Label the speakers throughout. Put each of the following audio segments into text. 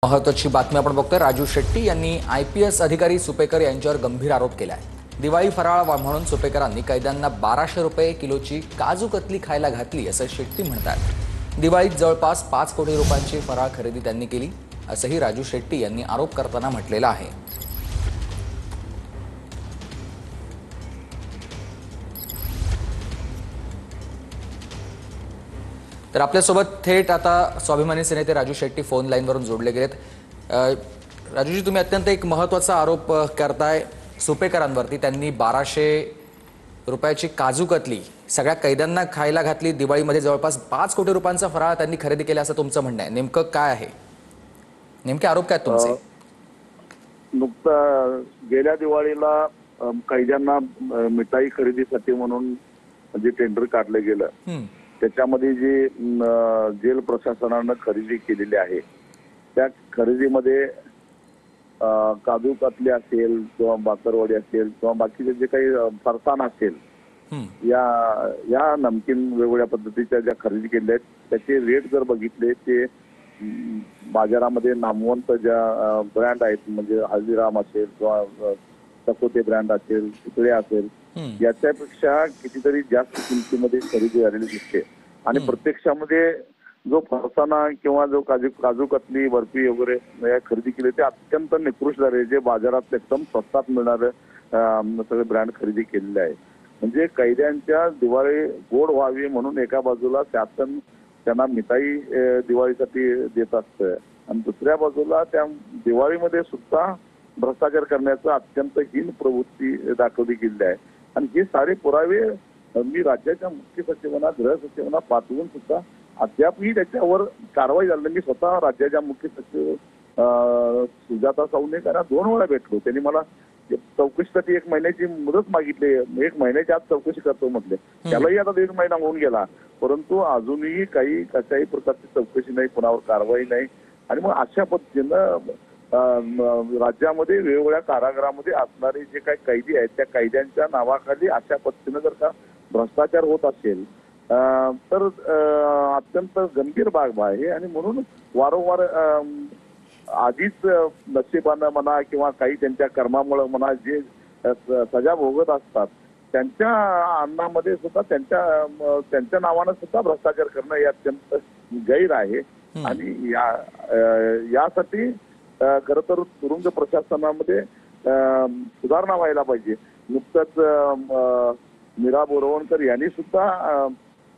Speaker 1: महत्त्वाची बातमी आपण बघतोय। राजू शेट्टी यांनी IPS अधिकारी सुपेकर यांच्यावर गंभीर आरोप केला आहे। दिवाळी फराळ म्हणून सुपेकरांनी कैद्यांना 1200 रुपये किलोची काजू कतली खायला घातली असं शेट्टी म्हणतात। दिवाळीत जवळपास 5 कोटी रुपयांची फराळ खरेदी त्यांनी केली असंही राजू शेट्टी यांनी आरोप करताना म्हटलेलं आहे। तर आपल्यासोबत थेट आता स्वाभिमानी सेनेचे राजू शेट्टी फोन लाईनवरून जोडले गेलेत। राजूजी, तुम्ही अत्यंत एक महत्त्वाचा आरोप करताय सुपेकरांवरती। त्यांनी 1200 रुपयाची काजू कतली सगळ्या कैद्यांना खायला घातली। दिवाळीमध्ये जवळपास 5 कोटी रुपयांचा फराळ त्यांनी खरेदी केला असं तुमचं म्हणणं आहे। नेमकं काय आहे? नेमके आरोप काय तुमचे?
Speaker 2: नुकतं गेल्या दिवाळीला कैद्यांना मिठाई खरेदीसाठी म्हणून जे टेंडर काढलं गेलं त्याच्यामध्ये जे जेल प्रशासनानं खरेदी केलेली आहे त्या खरेदीमध्ये काजू कतली असेल किंवा बाकरवडी असेल किंवा बाकीचे जे काही फरसाण असेल या नमकीन वेगवेगळ्या पद्धतीच्या ज्या खरेदी केल्या आहेत त्याचे रेट जर बघितले ते बाजारामध्ये नामवंत ज्या ब्रँड आहेत म्हणजे हल्दीराम असेल किंवा चकोते ब्रँड असेल तुकडे असेल याच्यापेक्षा कितीतरी जास्त किमतीमध्ये खरेदी झालेली दिसते। आणि प्रत्यक्षामध्ये जो फरसाणा किंवा जो काजू कतली बर्फी वगैरे खरेदी केली ते अत्यंत निकृष्ट झाले, जे बाजारात एकदम स्वस्तात मिळणारे सगळे ब्रँड खरेदी केलेले आहे। म्हणजे कैद्यांच्या दिवाळी गोड व्हावी म्हणून एका बाजूला शासन त्यांना मिठाई दिवाळीसाठी देत असतं आणि दुसऱ्या बाजूला त्या दिवाळीमध्ये सुद्धा भ्रष्टाचार करण्याचा अत्यंत हीन प्रवृत्ती दाखवली गेली आहे। आणि हे सारे पुरावे मी राज्याच्या मुख्य सचिवांना गृह सचिवांना पाठवून सुद्धा अद्यापही त्याच्यावर कारवाई झाली। मी स्वतः राज्याच्या मुख्य सचिव सुजाता सावंत यांना 2 वेळा भेटलो। त्यांनी मला चौकशीसाठी 1 महिन्याची मुदत मागितली। 1 महिन्याच्या आत चौकशी करतो म्हटले। त्यालाही आता 1.5 महिना होऊन गेला परंतु अजूनही कशाही प्रकारची चौकशी नाही, कुणावर कारवाई नाही। आणि मग अशा पद्धतीनं राज्यामध्ये वेगवेगळ्या कारागृहामध्ये असणारे जे काही कैदी आहेत त्या कैद्यांच्या नावाखाली अशा पद्धतीनं जर का भ्रष्टाचार होत असेल तर अत्यंत गंभीर बाब आहे। आणि म्हणून वारंवार आधीच नशिबानं म्हणा किंवा काही त्यांच्या कर्मामुळे म्हणा जे सजा भोगत असतात त्यांच्या अन्नामध्ये सुद्धा त्यांच्या नावानं सुद्धा भ्रष्टाचार करणं हे अत्यंत गैर आहे। आणि यासाठी खरं तर तुरुंग प्रशासनामध्ये सुधारणा व्हायला पाहिजे। नुकतंच मीरा बोरवणकर यांनी सुद्धा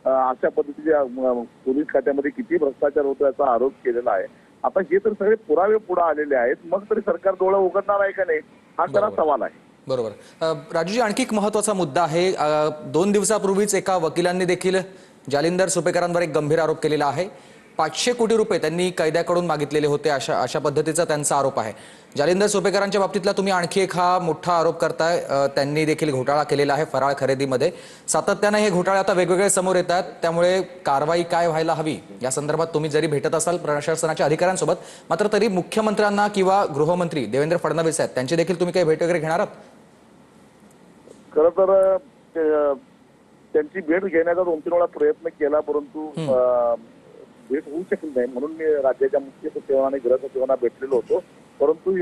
Speaker 2: अशा पद्धतीच्या पोलीस खात्यामध्ये किती भ्रष्टाचार होतो याचा आरोप केलेला आहे। आता हे तर सगळे पुरावे पुढे आलेले आहेत, मग तरी सरकार डोळा उघडणार आहे का नाही हा खरा सवाल आहे।
Speaker 1: बरोबर। राजूजी, आणखी एक महत्त्वाचा मुद्दा आहे। 2 दिवसापूर्वीच एका वकिलांनी देखील जालिंदर सुपेकरांवर एक गंभीर आरोप केलेला आहे। 500 कोटी रुपये त्यांनी कैद्याकडून मागितलेले होते अशा पद्धतीचा त्यांचा आरोप आहे। जालिंदर सुपेकरांच्या बाबतीतला तुम्ही आणखी एक हा मोठा आरोप करताय। त्यांनी देखील घोटाळा केलेला आहे फराळ खरेदीमध्ये। सातत्याने हे घोटाळे आता वेगवेगळे समोर येतात, त्यामुळे कारवाई काय व्हायला हवी या संदर्भात तुम्ही जरी भेटत असाल प्रशासनाच्या अधिकाऱ्यांसोबत, मात्र तरी मुख्यमंत्र्यांना किंवा गृहमंत्री देवेंद्र फडणवीस आहेत त्यांची देखील तुम्ही काही भेट वगैरे घेणार आहात?
Speaker 2: खरं तर त्यांची भेट घेण्याचा 2-3 वेळा प्रयत्न केला परंतु भेट होऊ शकली नाही। म्हणून मी राज्याच्या मुख्य सचिवांना आणि गृह सचिवांना भेटलेलो होतो, परंतु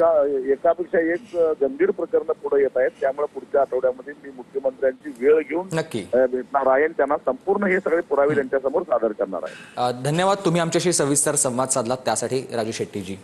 Speaker 2: एकापेक्षा एक गंभीर प्रकरण पुढे येत आहेत। त्यामुळे पुढच्या आठवड्यामध्ये मी मुख्यमंत्र्यांची वेळ घेऊन
Speaker 1: नक्की
Speaker 2: भेटणार आहे आणि त्यांना संपूर्ण हे सगळे पुरावे त्यांच्यासमोर सादर करणार आहे।
Speaker 1: धन्यवाद, तुम्ही आमच्याशी सविस्तर संवाद साधलात त्यासाठी राजू शेट्टीजी।